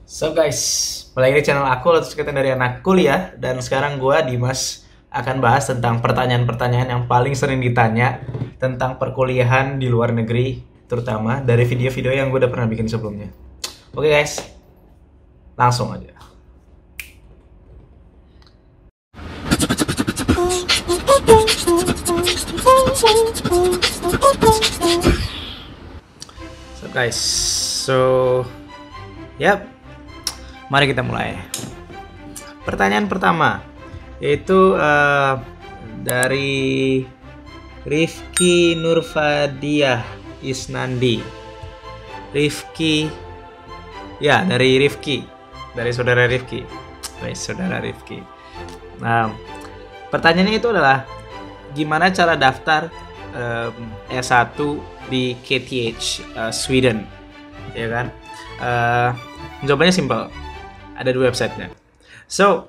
So guys, balik lagi di channel aku, Lalu Cerita dari Anak Kuliah. Dan sekarang gue, Dimas, akan bahas tentang pertanyaan-pertanyaan yang paling sering ditanya tentang perkuliahan di luar negeri, terutama dari video-video yang gue udah pernah bikin sebelumnya. Oke guys, langsung aja. So guys, mari kita mulai. Pertanyaan pertama yaitu dari Rifki Nurfadiah Isnandi. Dari saudara Rifki. Baik, saudara Rifki. Nah, pertanyaannya itu adalah gimana cara daftar S1 di KTH Sweden, ya kan? Jawabannya simpel. Ada dua websitenya. So,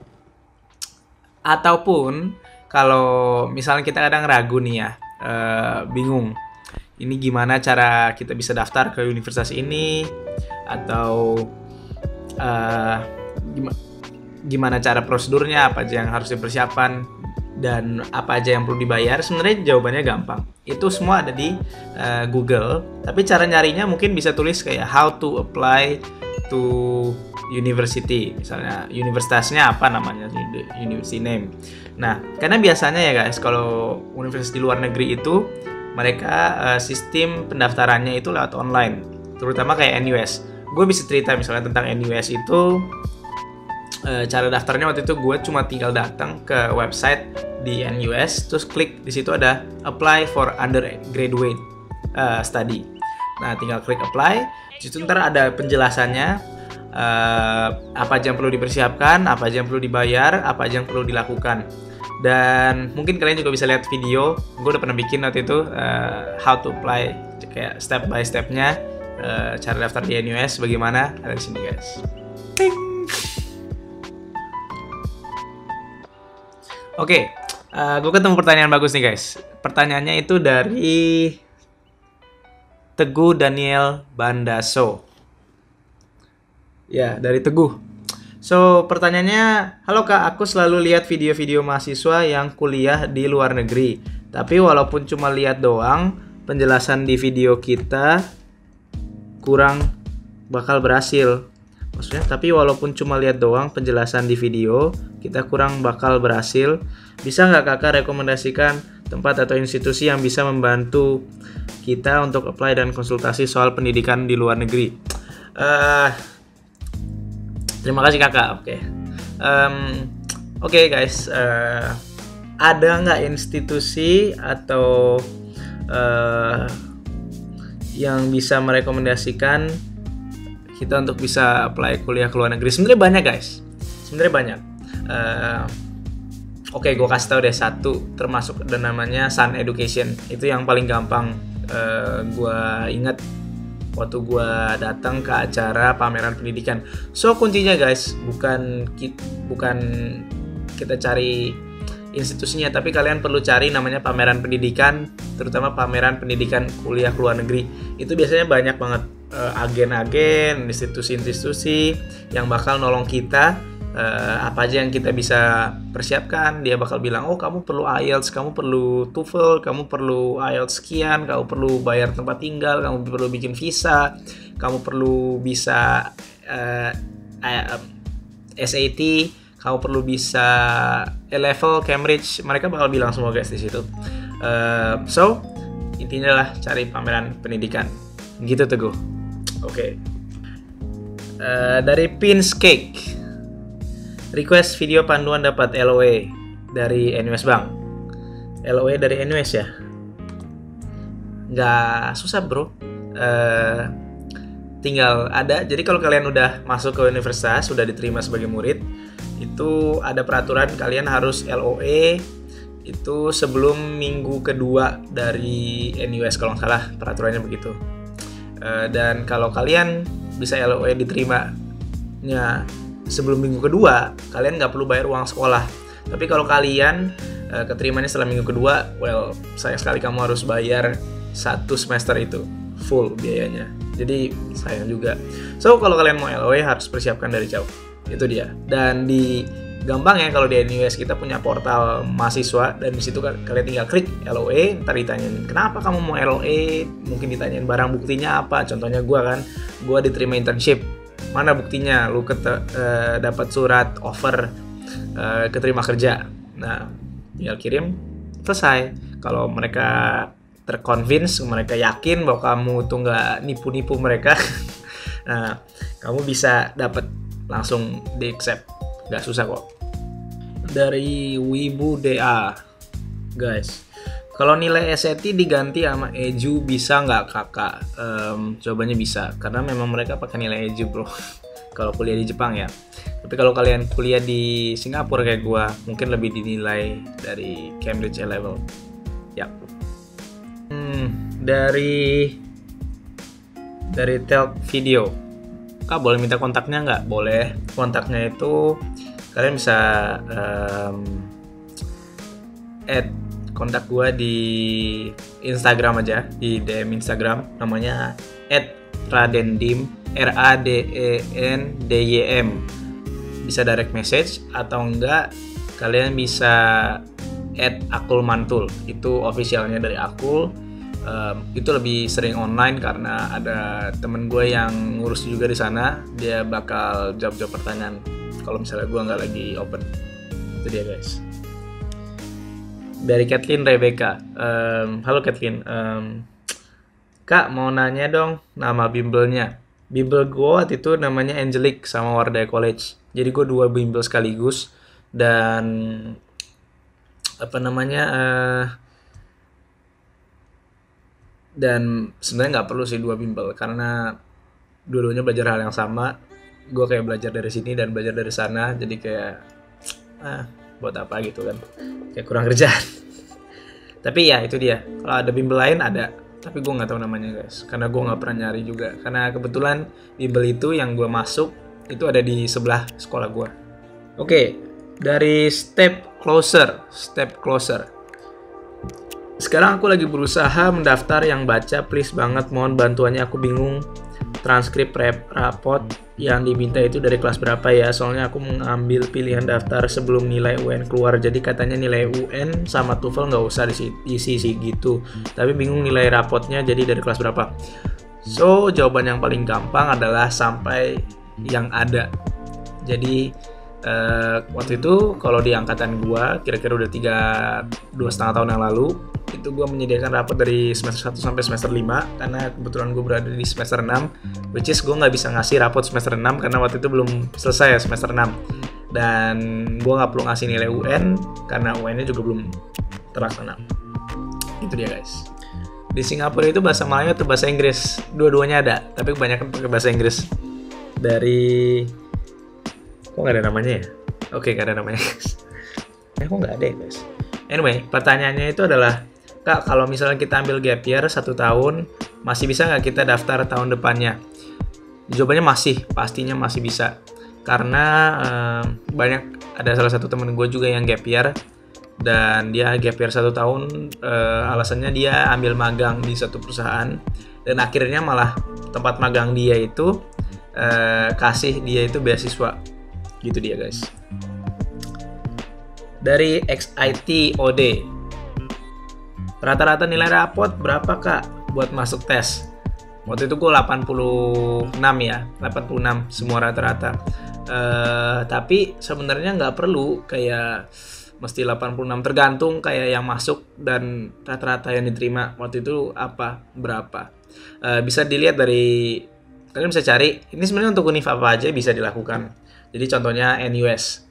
ataupun kalau misalnya kita kadang ragu nih ya, bingung, ini gimana cara kita bisa daftar ke universitas ini, atau gimana cara prosedurnya, apa aja yang harus dipersiapkan, dan apa aja yang perlu dibayar. Sebenarnya jawabannya gampang. Itu semua ada di Google. Tapi cara nyarinya mungkin bisa tulis kayak how to apply to university, misalnya universitasnya apa namanya, university name. Nah, karena biasanya ya guys, kalau universitas di luar negeri itu mereka sistem pendaftarannya itu lewat online, terutama kayak NUS. Gue bisa cerita misalnya tentang NUS itu, cara daftarnya waktu itu gue cuma tinggal datang ke website di NUS, terus klik di situ ada apply for undergraduate study. Nah, tinggal klik apply. Di situ ntar ada penjelasannya, apa aja yang perlu dipersiapkan, apa aja yang perlu dibayar, apa aja yang perlu dilakukan. Dan mungkin kalian juga bisa lihat video, gue udah pernah bikin waktu itu how to apply, kayak step by stepnya, cara daftar di NUS bagaimana, ada di sini guys. Oke, gue ketemu pertanyaan bagus nih guys. Pertanyaannya itu dari Teguh Daniel Bandaso. Ya, dari Teguh. So, pertanyaannya, halo Kak, aku selalu lihat video-video mahasiswa yang kuliah di luar negeri. Tapi walaupun cuma lihat doang, penjelasan di video kita kurang bakal berhasil. Maksudnya, tapi walaupun cuma lihat doang penjelasan di video, kita kurang bakal berhasil. Bisa nggak Kakak rekomendasikan tempat atau institusi yang bisa membantu kita untuk apply dan konsultasi soal pendidikan di luar negeri? Terima kasih Kakak. Oke guys, ada nggak institusi atau yang bisa merekomendasikan kita untuk bisa apply kuliah ke luar negeri? Sebenarnya banyak guys, banyak. Oke, gue kasih tau deh satu, termasuk ada namanya Sun Education. Itu yang paling gampang gue ingat waktu gue datang ke acara pameran pendidikan. So kuncinya guys, bukan kita cari institusinya, tapi kalian perlu cari namanya pameran pendidikan, terutama pameran pendidikan kuliah ke luar negeri. Itu biasanya banyak banget agen-agen, institusi-institusi yang bakal nolong kita. Apa aja yang kita bisa persiapkan, dia bakal bilang, oh kamu perlu IELTS, kamu perlu TOEFL, kamu perlu IELTS sekian, kamu perlu bayar tempat tinggal, kamu perlu bikin visa, kamu perlu bisa SAT, kamu perlu bisa A-level, Cambridge. Mereka bakal bilang semua guys di situ. So intinya lah cari pameran pendidikan gitu Teguh. Oke. Dari Pins Cake, request video panduan dapat LOE dari NUS Bank. LOE dari NUS ya? Nggak susah bro. Tinggal ada. Jadi kalau kalian udah masuk ke universitas, sudah diterima sebagai murid, itu ada peraturan kalian harus LOE itu sebelum minggu kedua dari NUS kalau nggak salah, peraturannya begitu. Dan kalau kalian bisa LOE diterimanya sebelum minggu kedua, kalian nggak perlu bayar uang sekolah. Tapi kalau kalian keterimanya setelah minggu kedua, well, sayang sekali kamu harus bayar 1 semester itu full biayanya. Jadi sayang juga. So kalau kalian mau LOE harus persiapkan dari jauh. Itu dia. Dan gampang ya kalau di NUS kita punya portal mahasiswa, dan di situ kalian tinggal klik LOE, ntar ditanyain kenapa kamu mau LOE, mungkin ditanyain barang buktinya apa. Contohnya gue diterima internship, mana buktinya lu dapat surat offer keterima kerja. Nah tinggal kirim, selesai. Kalau mereka terconvince, mereka yakin bahwa kamu tuh nggak nipu-nipu mereka, nah kamu bisa dapat langsung di accept, nggak susah kok. Dari Wibu DA, guys, kalau nilai SAT diganti sama EJU bisa nggak kakak? Jawabannya bisa, karena memang mereka pakai nilai EJU bro. Kalau kuliah di Jepang ya. Tapi kalau kalian kuliah di Singapura kayak gua, mungkin lebih dinilai dari Cambridge A-Level. Ya. Dari Telk Video, kak boleh minta kontaknya nggak? Boleh. Kontaknya itu kalian bisa add kontak gue di Instagram aja, di DM Instagram, namanya @radendim, RADENDYM. Bisa direct message, atau enggak kalian bisa add Akul Mantul, itu officialnya dari Akul. Itu lebih sering online karena ada temen gue yang ngurus juga di sana, dia bakal jawab pertanyaan kalau misalnya gue nggak lagi open. Itu dia guys. Dari Kathleen Rebecca, halo Kathleen, kak mau nanya dong nama bimbelnya. Bimbel gue waktu itu namanya Angelic sama Wardah College, jadi gue 2 bimbel sekaligus. Dan dan sebenarnya nggak perlu sih 2 bimbel, karena dua-duanya belajar hal yang sama. Gue kayak belajar dari sini dan belajar dari sana, jadi kayak buat apa gitu kan, kayak kurang kerjaan. Tapi ya itu dia, kalau ada bimbel lain ada, tapi gue nggak tahu namanya guys, karena gue nggak pernah nyari juga, karena kebetulan bimbel itu yang gue masuk itu ada di sebelah sekolah gue. Oke, dari Step Closer. Sekarang aku lagi berusaha mendaftar yang baca, please banget mohon bantuannya, aku bingung transkrip rapot yang diminta itu dari kelas berapa ya, soalnya aku mengambil pilihan daftar sebelum nilai UN keluar, jadi katanya nilai UN sama TOEFL nggak usah diisi sih gitu, tapi bingung nilai rapotnya jadi dari kelas berapa. So jawaban yang paling gampang adalah sampai yang ada. Jadi waktu itu kalau di angkatan gua kira-kira udah 2,5 tahun yang lalu, itu gua menyediakan rapot dari semester 1 sampai semester 5, karena kebetulan gua berada di semester 6, which is gua nggak bisa ngasih rapot semester 6 karena waktu itu belum selesai ya semester 6, dan gua nggak perlu ngasih nilai UN karena UN-nya juga belum terlaksana. Itu dia guys. Di Singapura itu bahasa Melayu atau bahasa Inggris, dua-duanya ada, tapi kebanyakan pakai bahasa Inggris. Dari kok nggak ada namanya ya? Oke, nggak ada namanya guys. Kok nggak ada ya guys? Anyway, pertanyaannya itu adalah, kak kalau misalnya kita ambil gap year 1 tahun, masih bisa nggak kita daftar tahun depannya? Jawabannya masih, pastinya masih bisa. Karena ada salah satu temen gue juga yang gap year, dan dia gap year 1 tahun, alasannya dia ambil magang di satu perusahaan, dan akhirnya malah tempat magang dia itu kasih dia itu beasiswa. Gitu dia guys. Dari XITOD, rata-rata nilai rapot berapa kak buat masuk tes? Waktu itu gue 86 ya, 86 semua rata-rata. Tapi sebenarnya nggak perlu kayak mesti 86, tergantung kayak yang masuk dan rata-rata yang diterima waktu itu berapa. Bisa dilihat dari, kalian bisa cari, ini sebenarnya untuk univ apa aja bisa dilakukan. Jadi contohnya NUS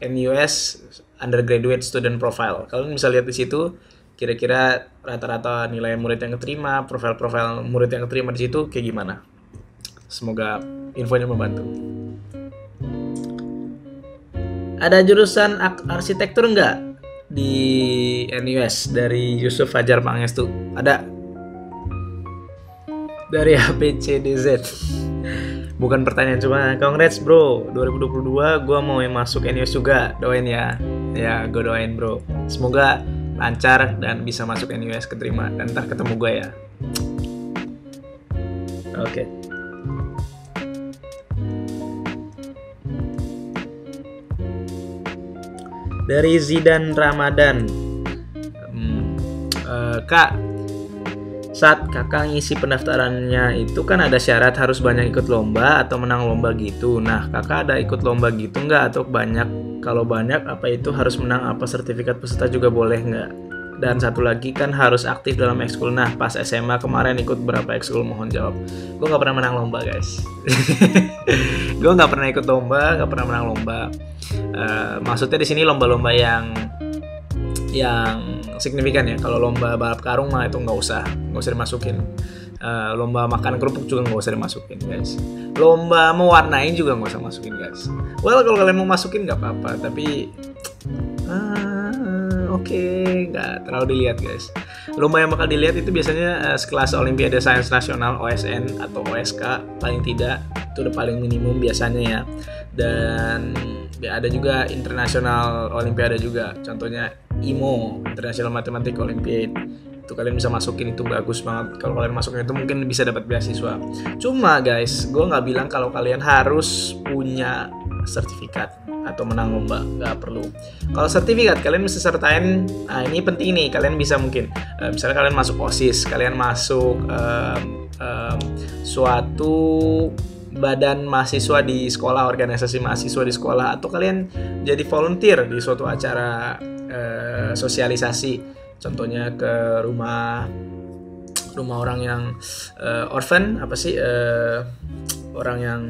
Undergraduate Student Profile. Kalian bisa lihat di situ kira-kira rata-rata nilai murid yang keterima, profil murid yang keterima di situ kayak gimana. Semoga infonya membantu. Ada jurusan arsitektur enggak di NUS? Dari Yusuf Fajar Pangestu. Ada. Dari HPCDZ. Bukan pertanyaan, cuma congrats bro, 2022 gue mau masuk NUS juga, doain ya. Ya gue doain bro, semoga lancar dan bisa masuk NUS keterima, dan ntar ketemu gue ya. Oke. Dari Zidan Ramadan. Kak, saat kakak ngisi pendaftarannya itu kan ada syarat harus banyak ikut lomba atau menang lomba gitu. Nah, kakak ada ikut lomba gitu nggak atau banyak? Kalau banyak, apa itu harus menang apa sertifikat peserta juga boleh nggak? Dan satu lagi kan harus aktif dalam ekskul. Nah, pas SMA kemarin ikut berapa ekskul? Mohon jawab. Gue nggak pernah menang lomba, guys. Gue nggak pernah ikut lomba, nggak pernah menang lomba. Maksudnya di sini lomba-lomba yang signifikan ya. Kalau lomba balap karung mah itu nggak usah dimasukin. Lomba makan kerupuk juga nggak usah dimasukin, guys. Lomba mewarnain juga nggak usah masukin, guys. Well, kalau kalian mau masukin nggak apa-apa, tapi oke, nggak terlalu dilihat, guys. Lomba yang bakal dilihat itu biasanya sekelas Olimpiade Sains Nasional OSN atau OSK paling tidak, itu udah paling minimum biasanya ya. Dan ya, ada juga internasional Olimpiade juga, contohnya IMO, International Mathematics Olympiad. Itu kalian bisa masukin, itu bagus banget. Kalau kalian masukin itu mungkin bisa dapat beasiswa. Cuma guys, gue nggak bilang kalau kalian harus punya sertifikat atau menang lomba, nggak perlu. Kalau sertifikat kalian bisa sertain. Nah, ini penting nih, kalian bisa mungkin misalnya kalian masuk OSIS, kalian masuk suatu badan mahasiswa di sekolah, organisasi mahasiswa di sekolah, atau kalian jadi volunteer di suatu acara sosialisasi, contohnya ke rumah orang yang orphan, orang yang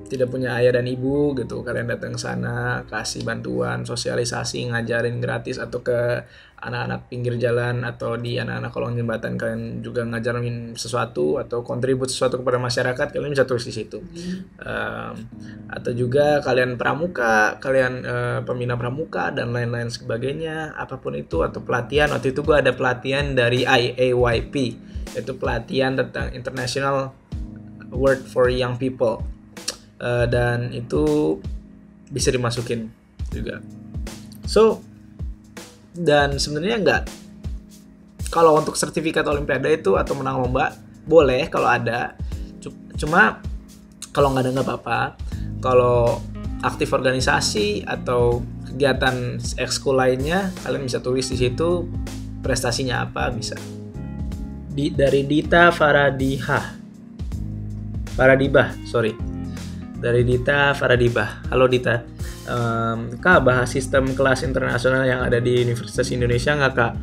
tidak punya ayah dan ibu gitu. Kalian datang ke sana, kasih bantuan, sosialisasi, ngajarin gratis, atau ke anak-anak pinggir jalan atau di anak-anak kolong jembatan, kalian juga ngajarin sesuatu atau kontribut sesuatu kepada masyarakat, kalian bisa tulis di situ. Atau juga kalian pramuka, kalian pembina pramuka dan lain-lain sebagainya, apapun itu, atau pelatihan. Waktu itu gue ada pelatihan dari IAYP, yaitu pelatihan tentang International Work for Young People. Dan itu bisa dimasukin juga. So, dan sebenarnya enggak, kalau untuk sertifikat Olimpiade itu atau menang lomba boleh kalau ada. Cuma kalau nggak ada nggak apa-apa. Kalau aktif organisasi atau kegiatan ekskul lainnya, kalian bisa tulis di situ prestasinya apa, bisa. Dari Dita Faradibah, dari Dita Faradibah. Halo Dita. Kak, bahas sistem kelas internasional yang ada di Universitas Indonesia nggak, Kak?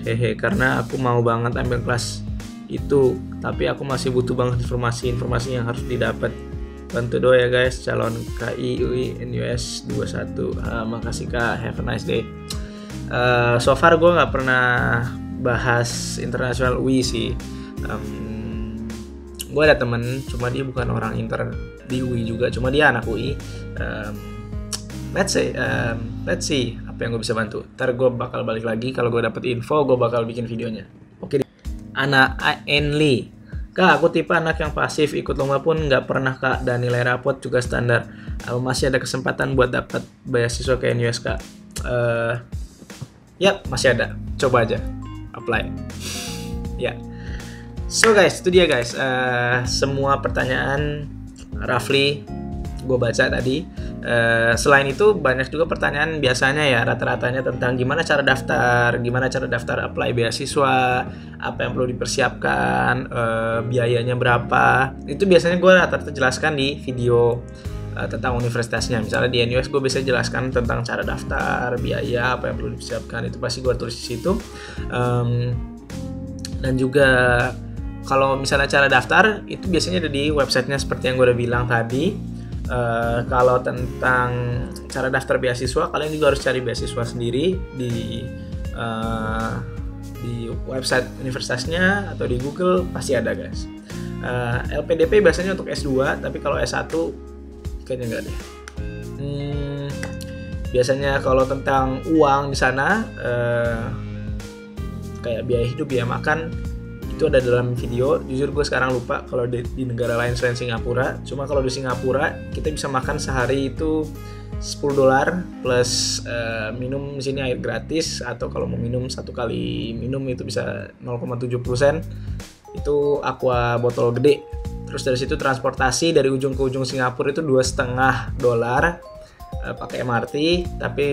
Hehe, karena aku mau banget ambil kelas itu, tapi aku masih butuh banget informasi yang harus didapat. Bantu doa ya guys, calon KI UI NUS 21. Makasih Kak, have a nice day. So far gue nggak pernah bahas internasional UI sih. Gue ada temen, cuma dia bukan orang intern di UI juga, cuma dia anak UI. Let's see apa yang gue bisa bantu. Ntar gue bakal balik lagi, kalau gue dapet info gue bakal bikin videonya. Oke. Ana Enli, Kak, aku tipe anak yang pasif, ikut lomba pun nggak pernah Kak, dan nilai rapot juga standar. Masih ada kesempatan buat dapat beasiswa ke NUS Kak? Ya, masih ada. Coba aja apply. Ya. So guys, itu dia guys. Semua pertanyaan roughly gue baca tadi. Selain itu banyak juga pertanyaan biasanya ya, rata-ratanya tentang gimana cara daftar apply beasiswa, apa yang perlu dipersiapkan, biayanya berapa. Itu biasanya gue rata-rata jelaskan di video tentang universitasnya. Misalnya di NUS gue bisa jelaskan tentang cara daftar, biaya, apa yang perlu dipersiapkan, itu pasti gue tulis di situ. Dan juga kalau misalnya cara daftar itu biasanya ada di websitenya seperti yang gue udah bilang tadi. Kalau tentang cara daftar beasiswa, kalian juga harus cari beasiswa sendiri di website universitasnya atau di Google, pasti ada guys. LPDP biasanya untuk S2, tapi kalau S1 kayaknya nggak deh. Biasanya kalau tentang uang di sana, kayak biaya hidup, biaya makan, itu ada dalam video. Jujur gue sekarang lupa kalau di negara lain selain Singapura. Cuma kalau di Singapura kita bisa makan sehari itu $10 plus minum di sini air gratis, atau kalau mau minum satu kali minum itu bisa 0,7%. Itu aqua botol gede. Terus dari situ transportasi dari ujung ke ujung Singapura itu $2,5. pakai MRT, tapi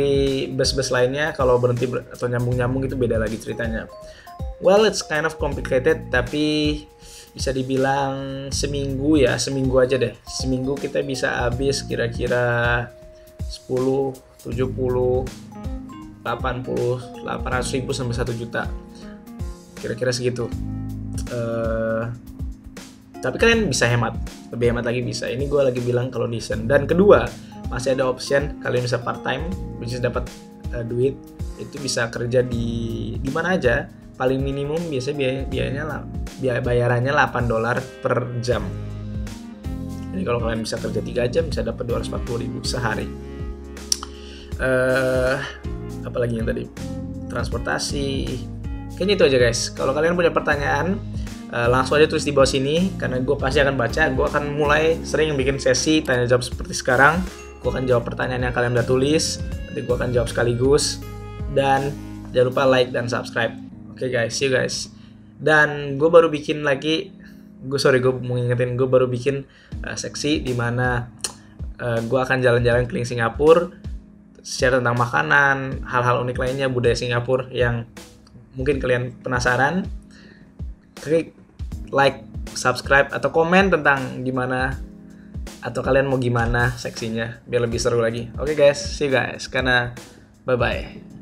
bus-bus lainnya kalau berhenti atau nyambung-nyambung itu beda lagi ceritanya. Well, it's kind of complicated, tapi bisa dibilang seminggu aja deh. Seminggu kita bisa habis kira-kira 10, 70, 80, 800 ribu sampai 1 juta. Kira-kira segitu. Tapi kalian bisa hemat, lebih hemat lagi bisa. Ini gue lagi bilang kalau desain. Dan kedua, masih ada option kalian bisa part time, which is dapat duit. Itu bisa kerja di mana aja. Paling minimum biasanya bayarannya $8 per jam. Jadi kalau kalian bisa kerja 3 jam bisa dapat 240.000 sehari. Apalagi yang tadi, transportasi. Kayaknya itu aja guys. Kalau kalian punya pertanyaan, langsung aja tulis di bawah sini, karena gue pasti akan baca. Gue akan mulai sering bikin sesi tanya jawab seperti sekarang. Gue akan jawab pertanyaan yang kalian udah tulis, nanti gue akan jawab sekaligus. Dan jangan lupa like dan subscribe. Oke guys, see you guys. Dan gue baru bikin lagi, gue mau ngingetin, gue baru bikin seksi di mana gue akan jalan-jalan keliling Singapura, share tentang makanan, hal-hal unik lainnya budaya Singapura yang mungkin kalian penasaran. Klik like, subscribe, atau komen tentang gimana, atau kalian mau gimana seksinya biar lebih seru lagi. Oke guys, see you guys. Karena bye-bye.